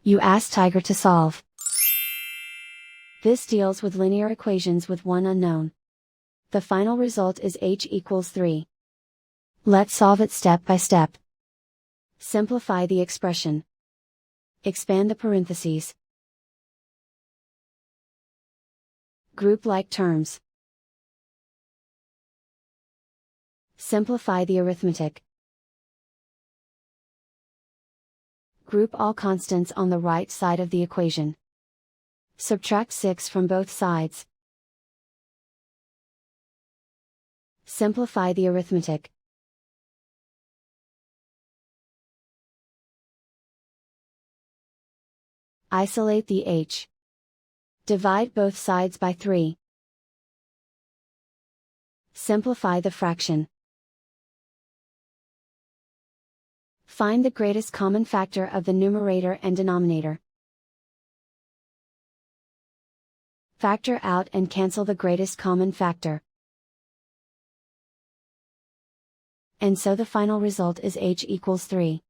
You ask Tiger to solve. This deals with linear equations with one unknown. The final result is h equals 3. Let's solve it step by step. Simplify the expression. Expand the parentheses. Group like terms. Simplify the arithmetic. Group all constants on the right side of the equation. Subtract 6 from both sides. Simplify the arithmetic. Isolate the h. Divide both sides by 3. Simplify the fraction. Find the greatest common factor of the numerator and denominator. Factor out and cancel the greatest common factor. And so the final result is h equals 3.